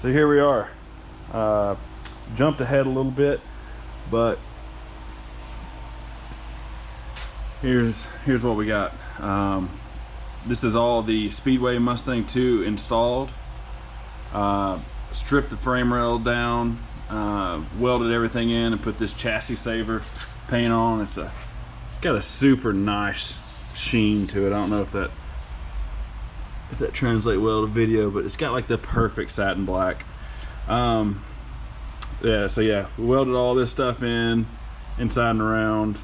So here we are. Jumped ahead a little bit, but here's what we got. This is all the Speedway Mustang II installed. Stripped the frame rail down, welded everything in, and put this chassis saver paint on. It's got a super nice sheen to it. I don't know if that translates well to video, but it's got like the perfect satin black. Yeah, so yeah, we welded all this stuff in, inside and around.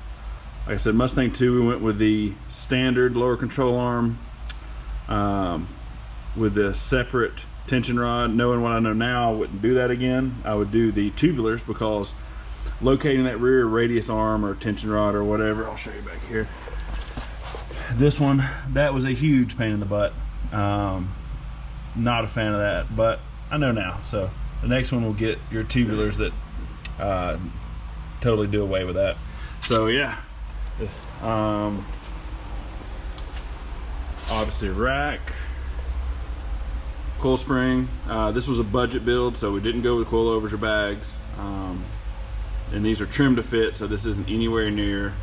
Like I said, Mustang II, we went with the standard lower control arm with the separate tension rod. Knowing what I know now, I wouldn't do that again. I would do the tubulars, because locating that rear radius arm or tension rod or whatever, I'll show you back here. This one, that was a huge pain in the butt. Not a fan of that, but I know now. So the next one will get your tubulars that totally do away with that. So yeah, obviously rack, coil spring. This was a budget build, so we didn't go with coilovers or bags. And these are trimmed to fit, so this isn't anywhere near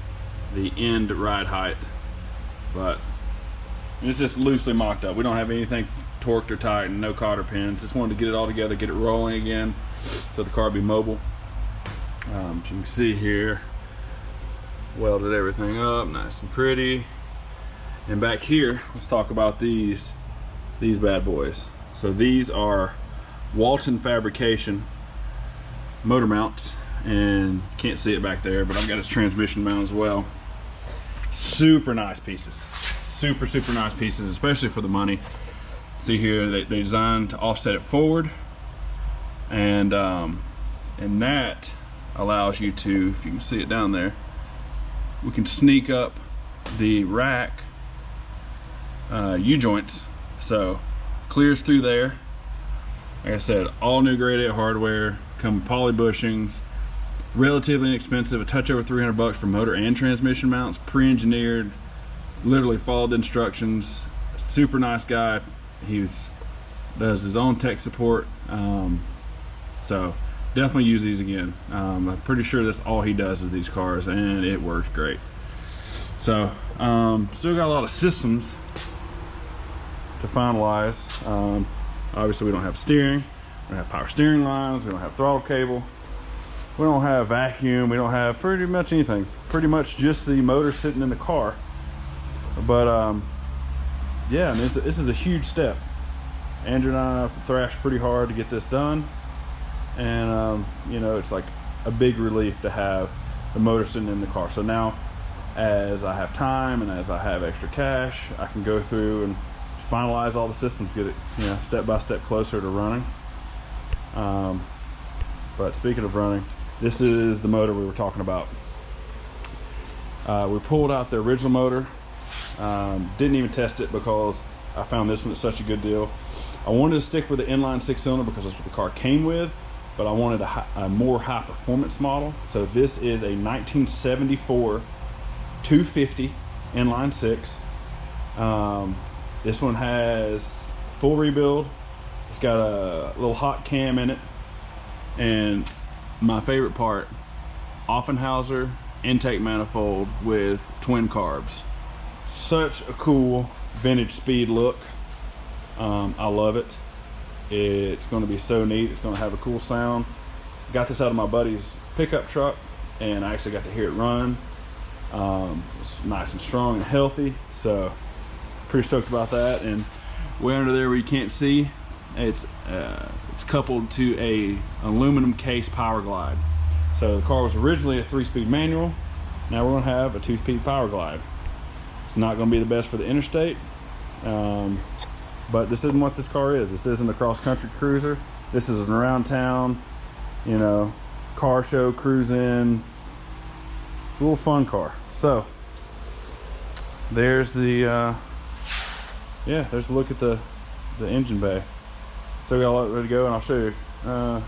the end ride height, but it's just loosely mocked up. We don't have anything torqued or tightened, no cotter pins. Just wanted to get it all together, get it rolling again, so the car would be mobile. As you can see here, welded everything up nice and pretty. And back here, let's talk about these bad boys. So these are Walton Fabrication motor mounts, and you can't see it back there, but I've got its transmission mount as well. Super nice pieces, super nice pieces, especially for the money. See here, they designed to offset it forward, and that allows you to, if you can see it down there, we can sneak up the rack U-joints, so clears through there. Like I said, all new grade A hardware, come with poly bushings, relatively inexpensive, a touch over 300 bucks for motor and transmission mounts, pre-engineered, literally followed the instructions. Super nice guy. Does his own tech support, so definitely use these again. I'm pretty sure that's all he does is these cars, and it works great. So still got a lot of systems to finalize. Obviously we don't have steering, we don't have power steering lines, we don't have throttle cable, we don't have vacuum, we don't have pretty much anything. Pretty much just the motor sitting in the car. But yeah, and this is a huge step. Andrew and I thrashed pretty hard to get this done, and you know, it's like a big relief to have the motor sitting in the car. So now, as I have time and as I have extra cash, I can go through and finalize all the systems, get it, you know, step by step closer to running. But speaking of running, this is the motor we were talking about. We pulled out the original motor. Didn't even test it because I found this one is such a good deal. I wanted to stick with the inline 6-cylinder because that's what the car came with, but I wanted a more high performance model. So this is a 1974 250 inline 6. This one has full rebuild. It's got a little hot cam in it, and my favorite part, Offenhauser intake manifold with twin carbs. Such a cool vintage speed look. I love it. It's going to be so neat. It's going to have a cool sound. Got this out of my buddy's pickup truck, and I actually got to hear it run. It's nice and strong and healthy, so pretty stoked about that. And way under there where you can't see, it's coupled to a aluminum case power glide. So the car was originally a 3-speed manual. Now we're going to have a 2-speed power glide. It's not going to be the best for the interstate, but this isn't what this car is. This isn't a cross-country cruiser. This is an around town, you know, car show, cruise in. It's a little fun car. So there's the yeah, there's a look at the engine bay. Still got a lot ready to go, and I'll show you a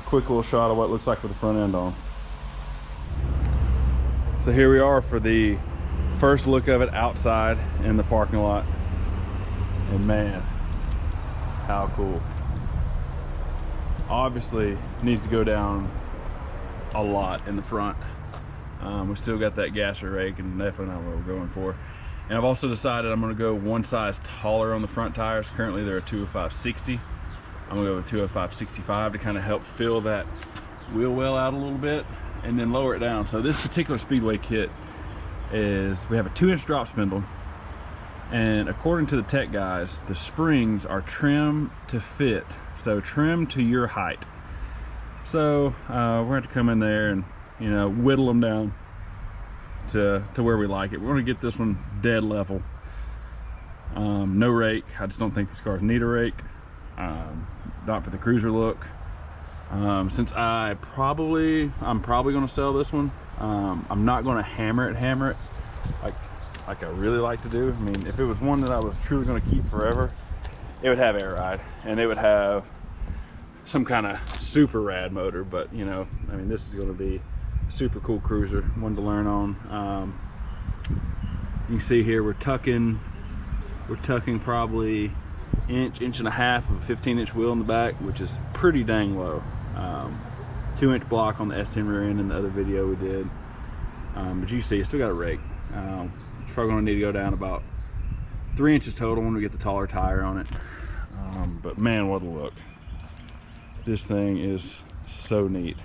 quick little shot of what it looks like with the front end on. So here we are for the first look of it outside in the parking lot, and man, how cool. Obviously needs to go down a lot in the front. We still got that gasser rake, and definitely not what we're going for. And I've also decided I'm going to go one size taller on the front tires. Currently they're a 205/60. I'm going to go with 205/65 to kind of help fill that wheel well out a little bit and then lower it down. So this particular Speedway kit is, we have a 2-inch drop spindle, and according to the tech guys, the springs are trimmed to fit, so trim to your height. So we're going to come in there and, you know, whittle them down to where we like it. We're going to get this one dead level. No rake. I just don't think these cars need a rake. Not for the cruiser look. Since I'm probably going to sell this one. I'm not going to hammer it like I really like to do. I mean, if it was one that I was truly going to keep forever, it would have air ride and it would have some kind of super rad motor. But you know, I mean, this is going to be a super cool cruiser, one to learn on. You can see here we're tucking probably inch and a half of a 15-inch wheel in the back, which is pretty dang low. 2-inch block on the S10 rear end in the other video we did. But you see, it's still got a rake. It's probably going to need to go down about 3 inches total when we get the taller tire on it. But man, what a look. This thing is so neat.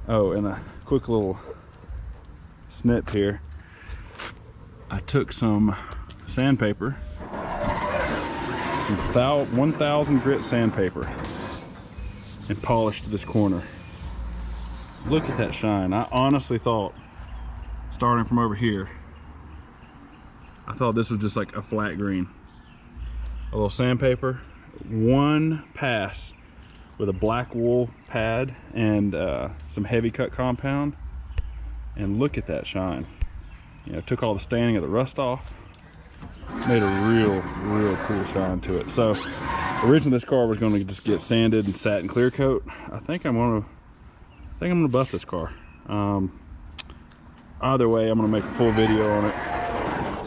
Oh, and a quick little snip here. I took some sandpaper, some 1000 grit sandpaper, and polished this corner. Look at that shine. I honestly thought, starting from over here, I thought this was just like a flat green. A little sandpaper, one pass with a black wool pad and some heavy cut compound, and look at that shine. You know, took all the staining of the rust off, made a real cool shine to it. So originally this car was going to just get sanded and satin clear coat. I think I'm gonna buff this car. Either way, I'm gonna make a full video on it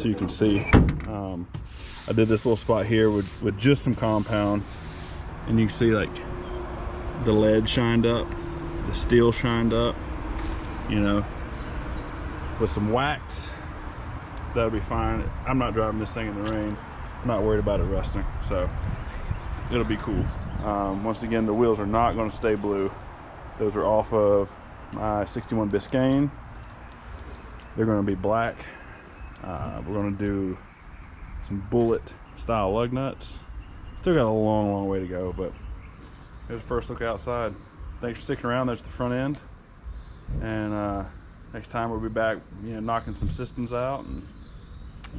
so you can see. I did this little spot here with just some compound, and you can see like the lead shined up, the steel shined up. You know, with some wax, that'll be fine. I'm not driving this thing in the rain. I'm not worried about it rusting, so it'll be cool. Once again, the wheels are not going to stay blue. Those are off of my 61 Biscayne. They're going to be black. We're going to do some bullet style lug nuts. Still got a long way to go, but here's the first look outside. Thanks for sticking around. There's the front end, and next time we'll be back, you know, knocking some systems out and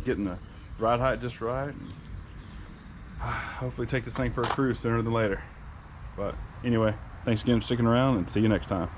getting the ride height just right, and hopefully take this thing for a cruise sooner than later. But anyway, thanks again for sticking around, and see you next time.